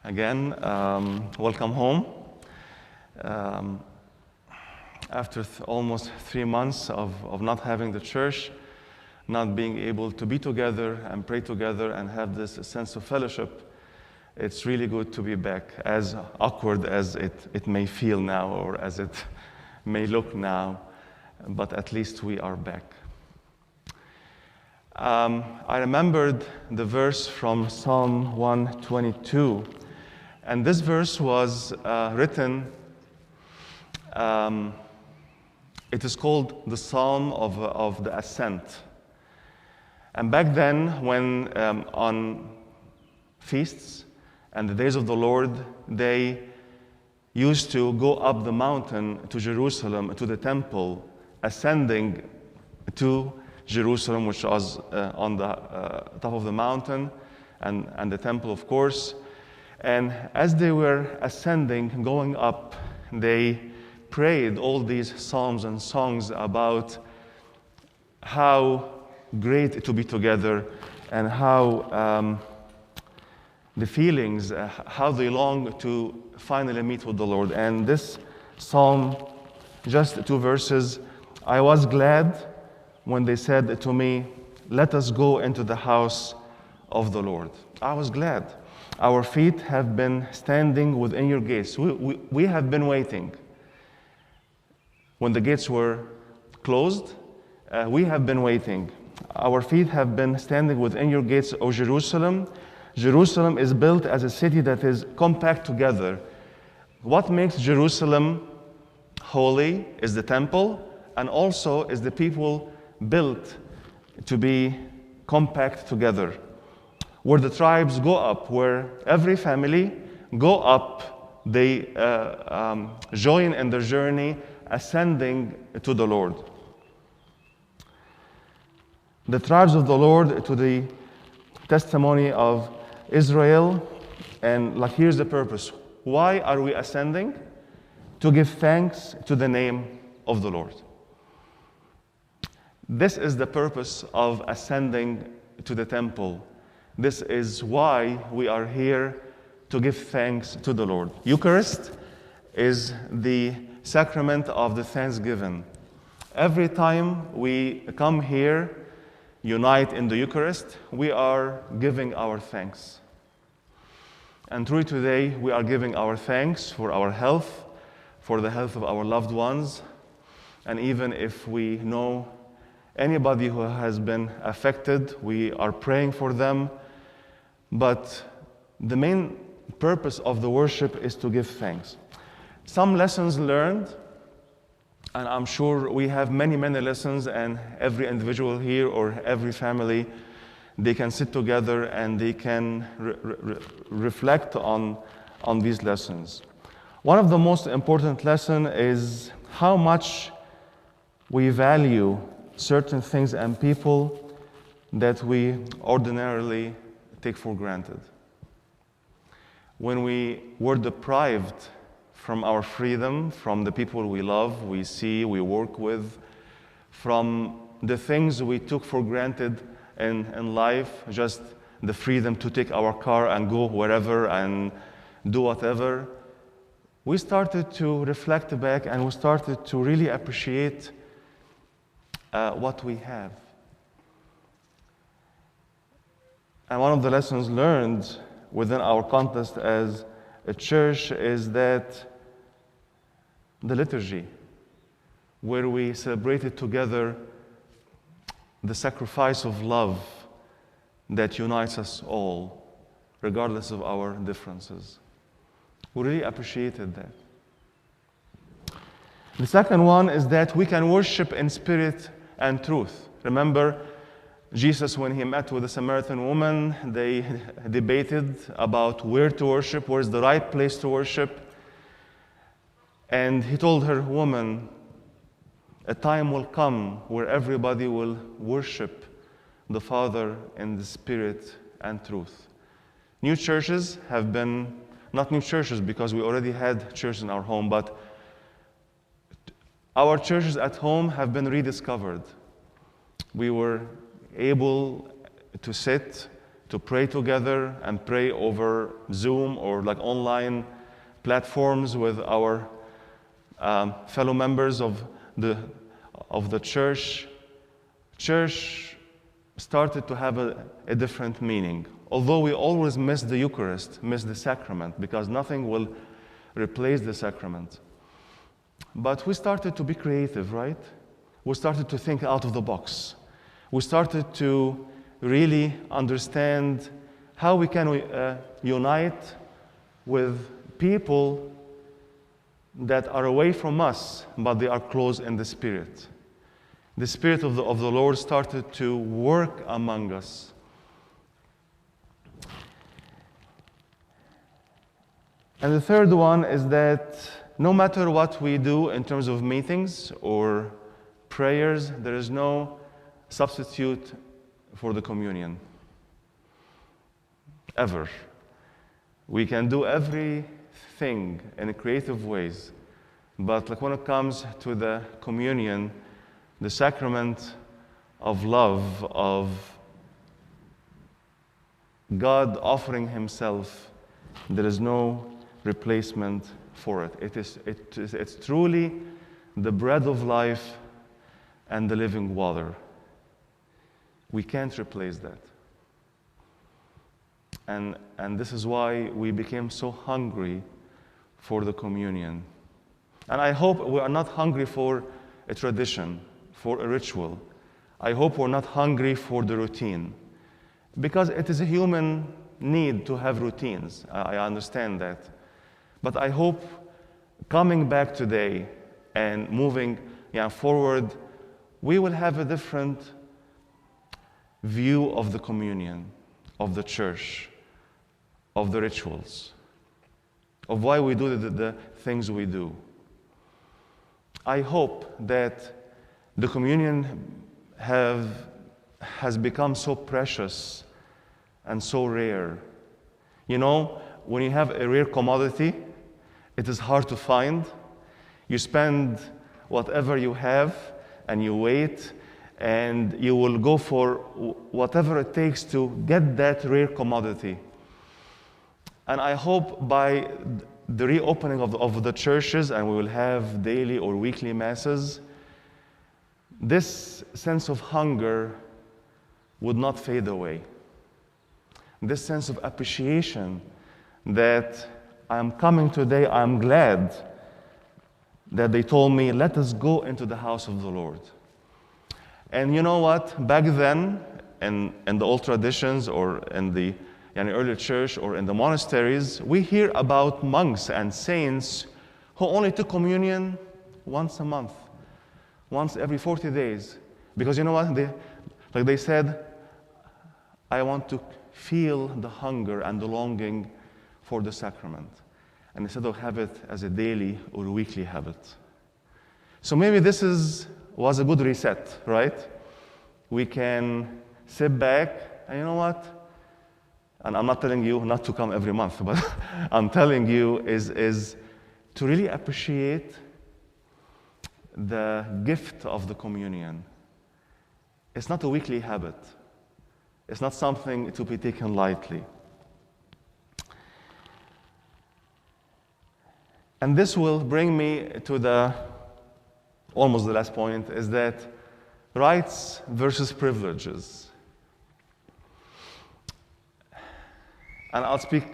Again, welcome home. After almost 3 months of not having the church, not being able to be together and pray together and have this sense of fellowship, it's really good to be back, as awkward as it may feel now or as it may look now, but at least we are back. I remembered the verse from Psalm 122, and this verse was written, it is called the Psalm of the Ascent. And back then, when on feasts and the days of the Lord, they used to go up the mountain to Jerusalem, to the temple, ascending to Jerusalem, which was on the top of the mountain, and the temple, of course. And as they were ascending, going up, they prayed all these psalms and songs about how great to be together and how the feelings, how they long to finally meet with the Lord. And this psalm, just 2 verses, I was glad when they said to me, "Let us go into the house of the Lord." I was glad. Our feet have been standing within your gates. We have been waiting. When the gates were closed, we have been waiting. Our feet have been standing within your gates, O Jerusalem. Jerusalem is built as a city that is compact together. What makes Jerusalem holy is the temple, and also is the people built to be compact together. Where the tribes go up, where every family go up, they join in their journey ascending to the Lord. The tribes of the Lord to the testimony of Israel, and here's the purpose. Why are we ascending? To give thanks to the name of the Lord. This is the purpose of ascending to the temple. This is why we are here, to give thanks to the Lord. Eucharist is the sacrament of the thanksgiving. Every time we come here, unite in the Eucharist, we are giving our thanks. And truly today, we are giving our thanks for our health, for the health of our loved ones, and even if we know anybody who has been affected, we are praying for them. But the main purpose of the worship is to give thanks. Some lessons learned, and I'm sure we have many, many lessons, and every individual here or every family, they can sit together and they can reflect on these lessons. One of the most important lessons is how much we value certain things and people that we ordinarily take for granted. When we were deprived from our freedom, from the people we love, we see, we work with, from the things we took for granted in life, just the freedom to take our car and go wherever and do whatever, we started to reflect back and we started to really appreciate what we have. And one of the lessons learned within our context as a church is that the liturgy, where we celebrated together the sacrifice of love that unites us all, regardless of our differences. We really appreciated that. The second one is that we can worship in spirit and truth. Remember, Jesus, when he met with the Samaritan woman, they debated about where to worship, where's the right place to worship. And he told her, "Woman, a time will come where everybody will worship the Father in the Spirit and truth." New churches have been, not new churches because we already had churches in our home, but our churches at home have been rediscovered. We were able to sit to pray together and pray over Zoom or like online platforms with our fellow members of the church. Church started to have a different meaning. Although we always miss the Eucharist, miss the sacrament, because nothing will replace the sacrament. But we started to be creative, right? We started to think out of the box. We started to really understand how we can unite with people that are away from us, but they are close in the Spirit. The Spirit of the Lord started to work among us. And the third one is that no matter what we do in terms of meetings or prayers, there is no substitute for the communion. Ever. We can do everything in creative ways, but like when it comes to the communion, the sacrament of love, of God offering Himself, there is no replacement for it. It's truly the bread of life and the living water. We can't replace that. And this is why we became so hungry for the communion. And I hope we are not hungry for a tradition, for a ritual. I hope we're not hungry for the routine. Because it is a human need to have routines. I understand that. But I hope coming back today and moving forward, we will have a different view of the communion, of the church, of the rituals, of why we do the things we do. I hope that the communion has become so precious and so rare. You know, when you have a rare commodity, it is hard to find. You spend whatever you have and you wait, and you will go for whatever it takes to get that rare commodity. And I hope by the reopening of the churches, and we will have daily or weekly masses, this sense of hunger would not fade away. This sense of appreciation that I'm coming today, I'm glad that they told me, let us go into the house of the Lord. And you know what? Back then, in the old traditions or in the early church or in the monasteries, we hear about monks and saints who only took communion once a month, once every 40 days. Because you know what? They said, I want to feel the hunger and the longing for the sacrament. And instead of have it as a daily or weekly habit. So maybe this was a good reset, right? We can sit back, and you know what? And I'm not telling you not to come every month, but I'm telling you is to really appreciate the gift of the communion. It's not a weekly habit. It's not something to be taken lightly. And this will bring me to almost the last point, is that rights versus privileges. And I'll speak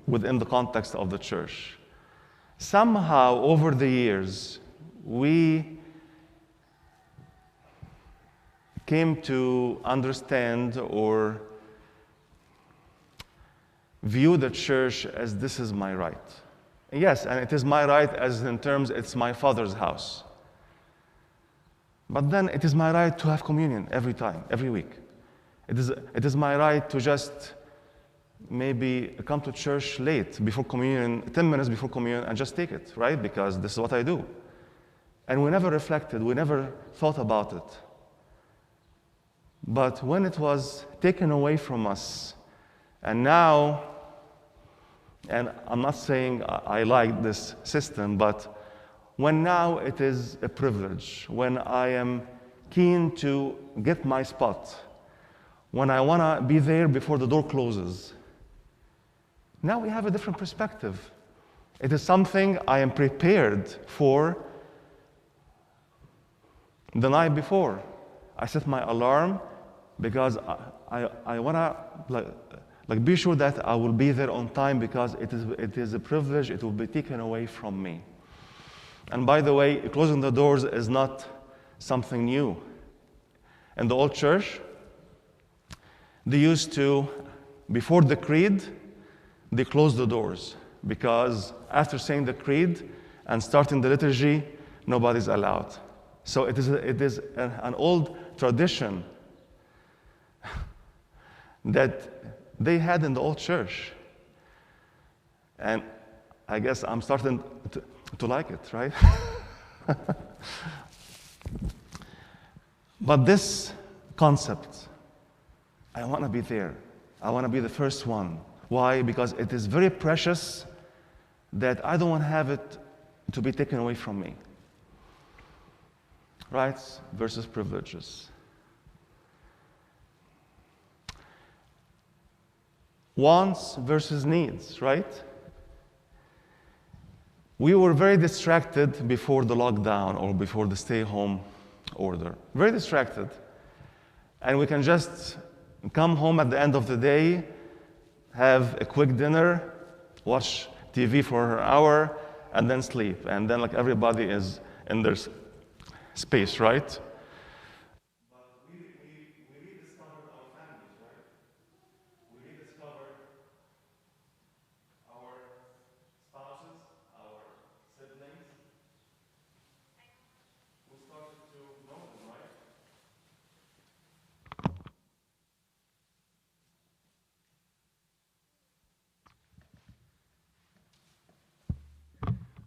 within the context of the church. Somehow, over the years, we came to understand or view the church as this is my right. Yes, and it is my right as in terms it's my Father's house. But then it is my right to have communion every time, every week. It is my right to just maybe come to church late before communion, 10 minutes before communion, and just take it, right? Because this is what I do. And we never reflected, we never thought about it. But when it was taken away from us, and now, and I'm not saying I like this system, but when now it is a privilege, when I am keen to get my spot, when I want to be there before the door closes. Now we have a different perspective. It is something I am prepared for the night before. I set my alarm because I want to be sure that I will be there on time, because it is a privilege. It will be taken away from me. And by the way, closing the doors is not something new. In the old church, they used to, before the creed, they closed the doors, because after saying the creed and starting the liturgy, nobody's allowed. So it is an old tradition that they had in the old church. And I guess I'm starting to like it, right? But this concept, I want to be there. I want to be the first one. Why? Because it is very precious that I don't want to have it to be taken away from me. Rights versus privileges. Wants versus needs, right? We were very distracted before the lockdown or before the stay-home order. Very distracted. And we can just come home at the end of the day, have a quick dinner, watch TV for an hour, and then sleep. And then everybody is in their space, right? But we rediscovered our families, right? We rediscovered our spouses, our siblings. We started to know them, right?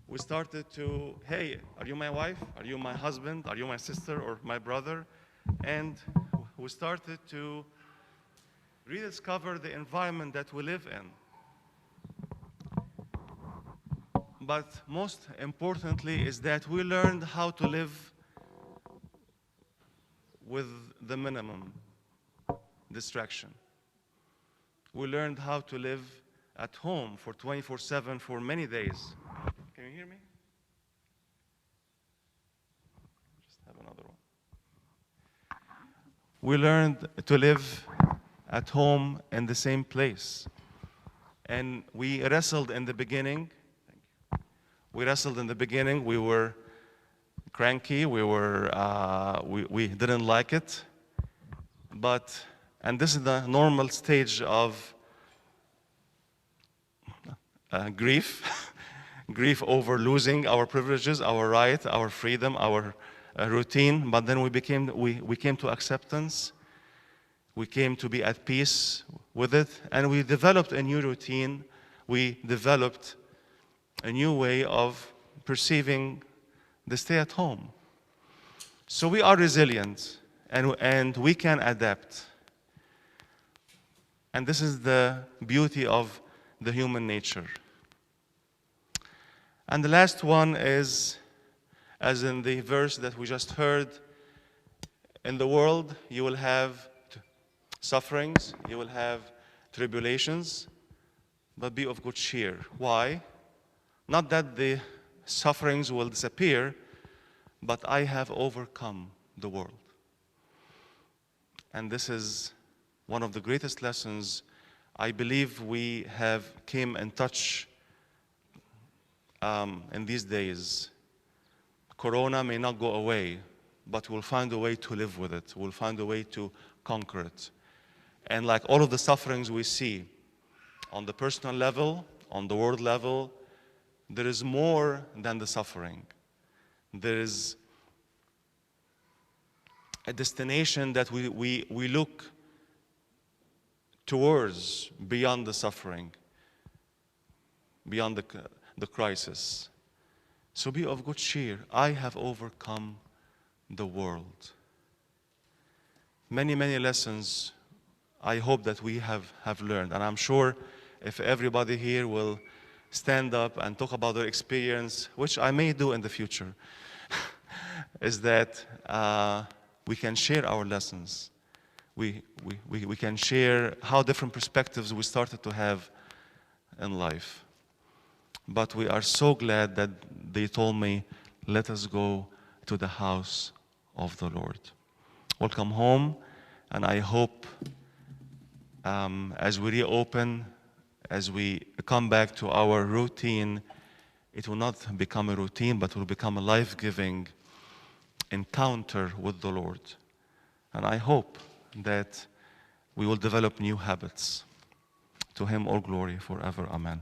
We started to, hey, are you my wife? Are you my husband? Are you my sister or my brother? And we started to rediscover the environment that we live in. But most importantly is that we learned how to live with the minimum distraction. We learned how to live at home for 24/7 for many days. Can you hear me? Just have another one. We learned to live at home in the same place. And we wrestled in the beginning. We wrestled in the beginning. We were cranky. We didn't like it. And this is the normal stage of grief. Grief over losing our privileges, our right, our freedom, our routine. But then we came to acceptance. We came to be at peace with it. And we developed a new routine. We developed a new way of perceiving the stay at home. So we are resilient, and we can adapt. And this is the beauty of the human nature. And the last one is, as in the verse that we just heard, in the world you will have sufferings, you will have tribulations, but be of good cheer. Why? Not that the sufferings will disappear, but I have overcome the world. And this is one of the greatest lessons I believe we have came in touch in these days. Corona may not go away, but we'll find a way to live with it. We'll find a way to conquer it. And like all of the sufferings we see on the personal level, on the world level, there is more than the suffering. There is a destination that we look towards beyond the suffering, beyond the crisis. So be of good cheer. I have overcome the world. Many, many lessons I hope that we have learned. And I'm sure if everybody here will stand up and talk about their experience, which I may do in the future, is that we can share our lessons. we can share how different perspectives we started to have in life. But we are so glad that they told me, let us go to the house of the Lord. Welcome home, and I hope as we reopen, as we come back to our routine, it will not become a routine, but will become a life-giving encounter with the Lord. And I hope that we will develop new habits. To Him all glory forever. Amen.